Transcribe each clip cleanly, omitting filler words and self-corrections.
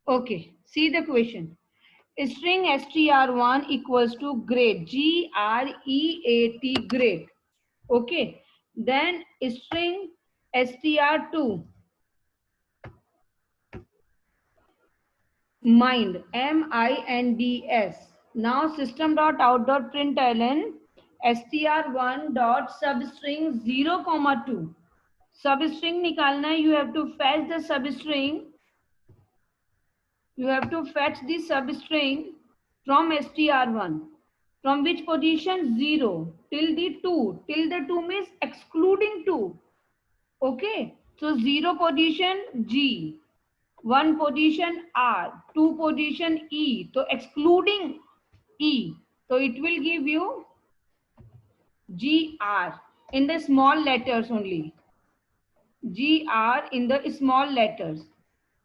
Okay, see the question. String str1 equals to grade, great, great. Okay, then string str2 mind, minds. Now system.out.println str1 dot substring 0 comma 2. Substring निकालना है, you have to fetch the substring. You have to fetch the substring from str1. From which position? 0 till the 2. Till the 2 means excluding 2. Okay. So 0 position G, 1 position R, 2 position E. So excluding E. So it will give you GR in the small letters only. GR in the small letters.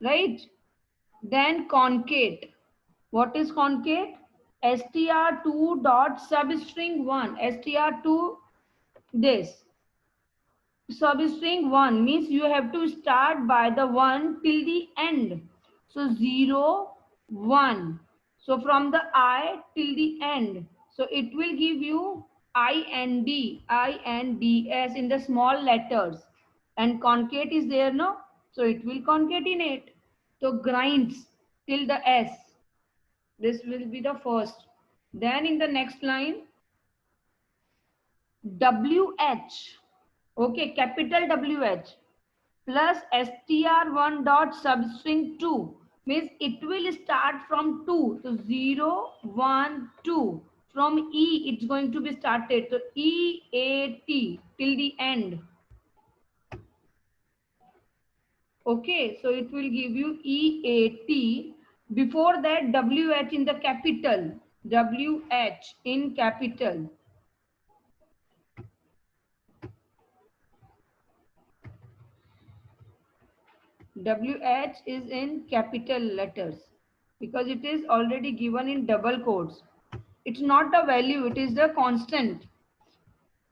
Right? Then concate. What is concate? str2 dot substring 1. str2 this. Substring 1 means you have to start by the 1 till the end. So 0, 1. So from the I till the end. So it will give you INDS in the small letters. And concate is there, no? So it will concatenate. So grinds till the S. This will be the first. Then in the next line, WH. Okay, capital WH plus str1 dot substring 2 means it will start from 2. So 0, 1, 2. From E it's going to be started. So EAT till the end. Okay, so it will give you EAT. Before that WH in the capital. WH in capital. WH is in capital letters because it is already given in double quotes. It's not the value, it is the constant,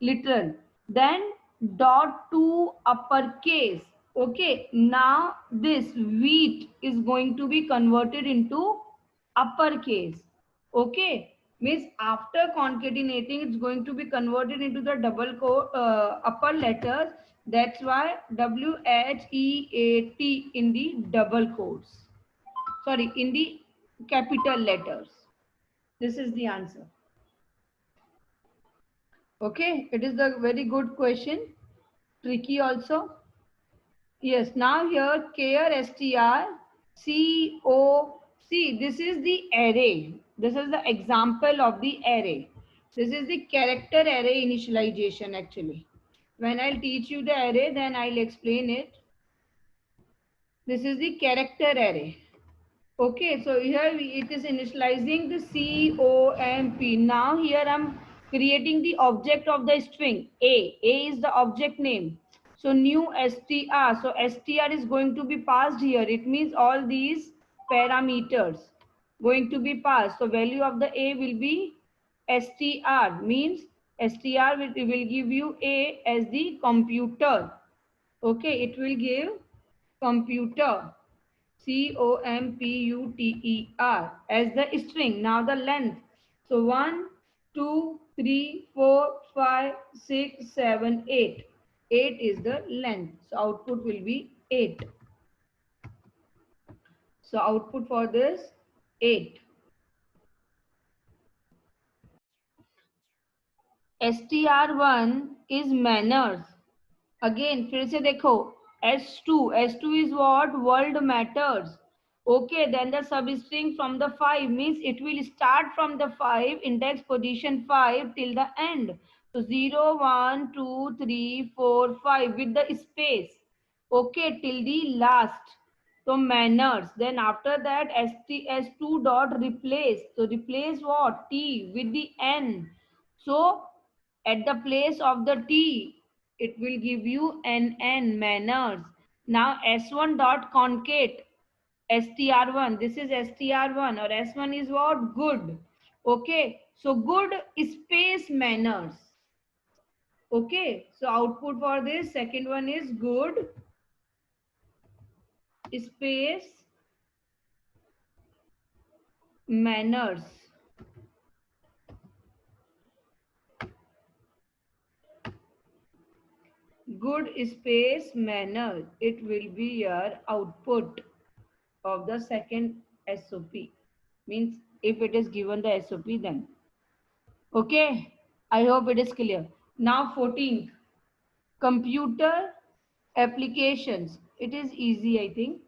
literal. Then dot to uppercase. Okay, now this wheat is going to be converted into uppercase. Okay, means after concatenating, it's going to be converted into the double quote upper letters. That's why WHEAT in the double quotes. Sorry, in the capital letters. This is the answer. Okay, it is a very good question. Tricky also. Yes, now here care str co. See, this is the array. This is the example of the array. This is the character array initialization actually. When I'll teach you the array, then I'll explain it. This is the character array. Okay, so here it is initializing the COMP. Now here I'm creating the object of the string A. A is the object name. So new str. So str is going to be passed here. It means all these parameters going to be passed. So value of the A will be str. Means str will give you A as the computer. Okay, it will give computer. COMPUTER as the string. Now the length. So 1, 2, 3, 4, 5, 6, 7, 8. 8 is the length. So output will be 8. So output for this 8. str1 is manners. Again फिर से देखो S2 is what? World matters. Okay, then the substring from the 5 means it will start from the 5 index position 5 till the end. So 0, 1, 2, 3, 4, 5 with the space. Okay, till the last. So manners. Then after that S2 dot replace. So replace what? T with the N. So at the place of the T, it will give you NN manners. Now S1 dot concate str1. This is str1 or S1 is what? Good. Okay. So good space manners. Okay. So output for this second one is good space manners. Good space manner. It will be your output of the second SOP. Means if it is given the SOP then. Okay. I hope it is clear. Now 14th. Computer applications. It is easy, I think.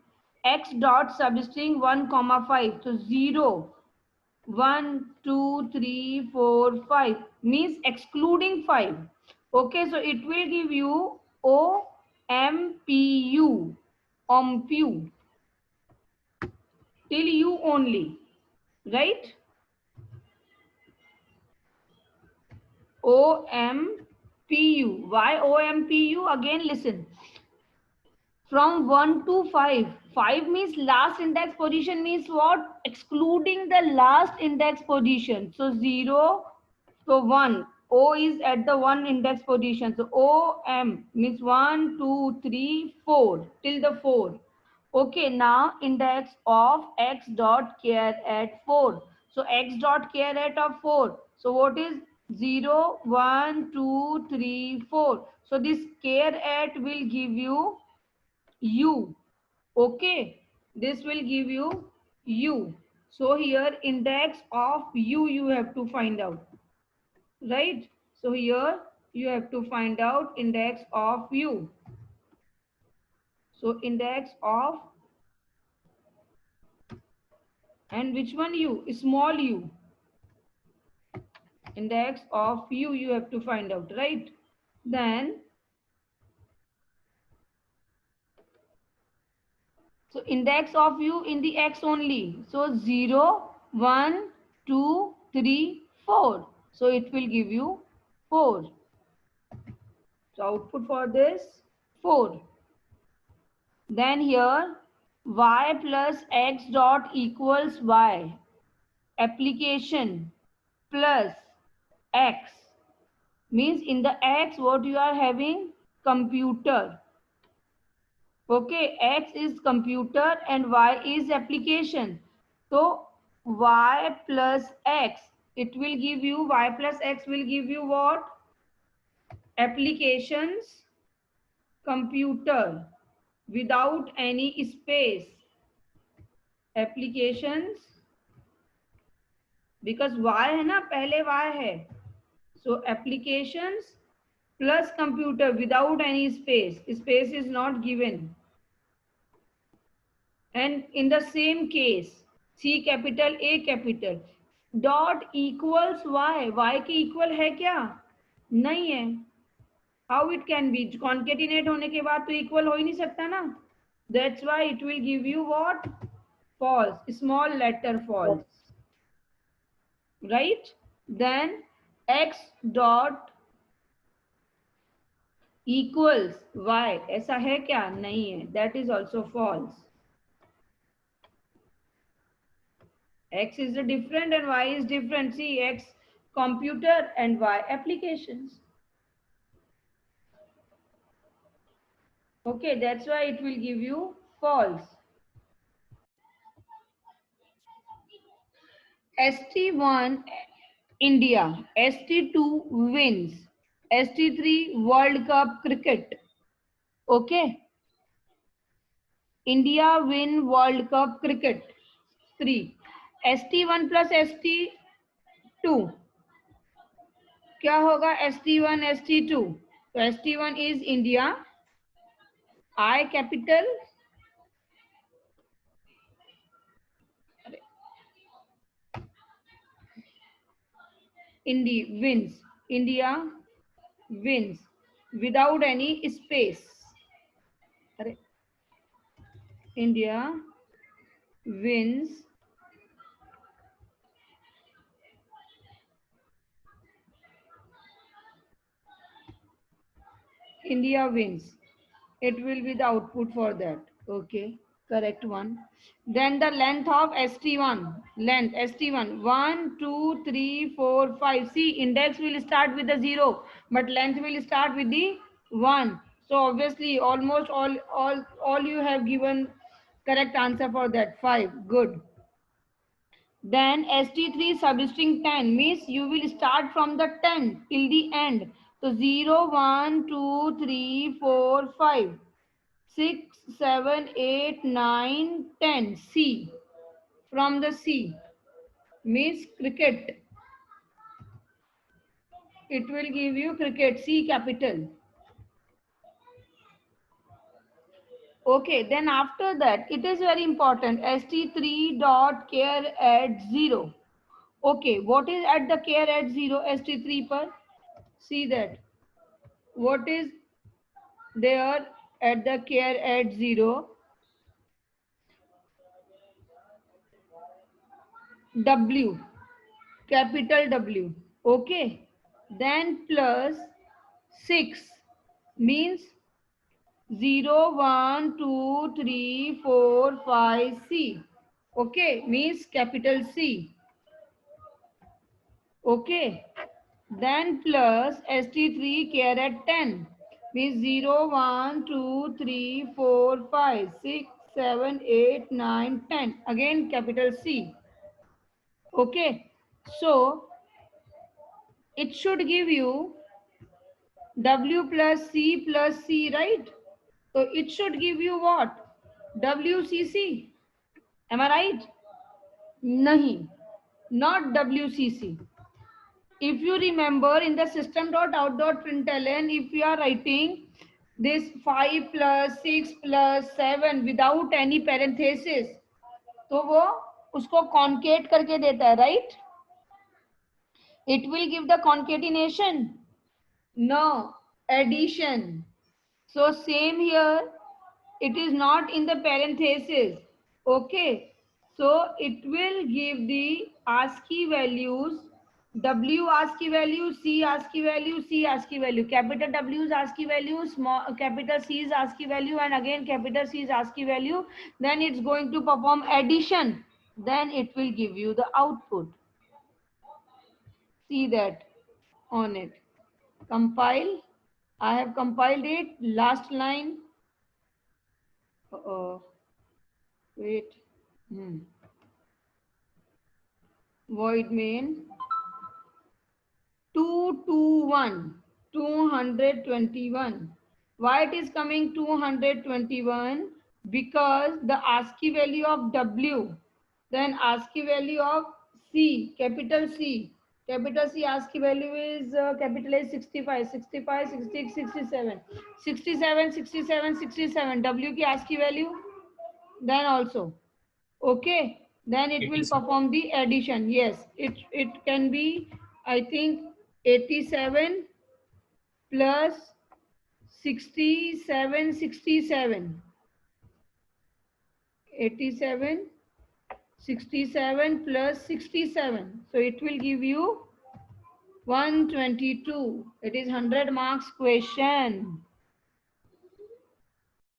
X dot substring 1 comma 5. So 0, 1, 2, 3, 4, 5 means excluding 5. Okay, so it will give you OMPU, OMPU, till U only, right? OMPU. Why OMPU? Again, listen. From 1 to 5. 5 means last index position means what? Excluding the last index position. So 0, so 1. O is at the 1 index position. So OM means 1, 2, 3, 4 till the 4. Okay, now index of X dot char at 4. So X dot char at of 4. So what is 0, 1, 2, 3, 4. So this char at will give you U. Okay, this will give you U. So here index of U you have to find out, right? So here you have to find out index of U. So index of, and which one U? Small u. Index of U you have to find out, right? Then, so index of U in the X only. So 0, 1, 2, 3, 4. So it will give you 4. So output for this 4. Then here y plus x dot equals y. Application plus x means in the X what you are having? Computer. Okay, X is computer and Y is application. So Y plus X, it will give you, Y plus X will give you what? Applications, computer without any space. Applications, because Y है ना, पहले Y है. So applications plus computer without any space. Space is not given. And in the same case, C capital A capital dot equals Y. Y के equal है क्या? नहीं है. How it can be? Concatenate होने के बाद तो equal हो ही नहीं सकता ना. That's why it will give you what? False. Small letter false. Right? Then X dot equals Y. ऐसा है क्या? नहीं है. That is also false. X is different and Y is different. See, X computer and Y applications. Okay, that's why it will give you false. ST1 India, ST2 wins, ST3 World Cup cricket. Okay, India win World Cup cricket. 3. ST1 plus ST2 क्या होगा? ST1 ST2. So ST1 is India, I capital, India wins. India wins without any space. India wins India wins. It will be the output for that. Okay, correct one. Then the length of ST1. Length ST1. 1, 2, 3, 4, 5. See, index will start with the 0, but length will start with the 1. So obviously, almost all you have given correct answer for that. 5. Good. Then ST3 substring 10 means you will start from the 10 till the end. So 0, 1, 2, 3, 4, 5, 6, 7, 8, 9, 10. C. From the C means cricket. It will give you cricket, C capital. Okay, then after that, it is very important. ST3 dot care at 0. Okay, what is at the care at 0 ST3 per? See that. What is there at the care at 0? W, capital W. Okay, then plus 6 means 0, 1, 2, 3, 4, 5, C. Okay, means capital C. Okay, then plus ST3 care at 10 means 0, 1, 2, 3, 4, 5, 6, 7, 8, 9, 10. Again capital C. Okay, so it should give you W plus C, right? So it should give you what? WCC. Am I right? Nahi, not WCC. If you remember in the system.out.println, if you are writing this 5 plus 6 plus 7 without any parenthesis, तो वो उसको concat करके देता है, right? It will give the concatenation. No, addition. So same here, it is not in the parenthesis. Okay, so it will give the ASCII values, W ASCII value, C ASCII value, C ASCII value, capital W is ASCII value, small capital C is ASCII value, and again capital C is ASCII value. Then it's going to perform addition. Then it will give you the output. See that on it. Compile. I have compiled it. Last line. Wait. Void main 221 221. Why it is coming 221? Because the ASCII value of W, then ASCII value of C, capital C. Capital C ASCII value is capital A 65, 65, 66, 67. 67, 67, 67. W ki ASCII value. Then also. Okay. Then it will perform the addition. Yes. It can be, I think, 87 plus 67, 67. 87, 67 plus 67. So it will give you 122. It is 100 marks question.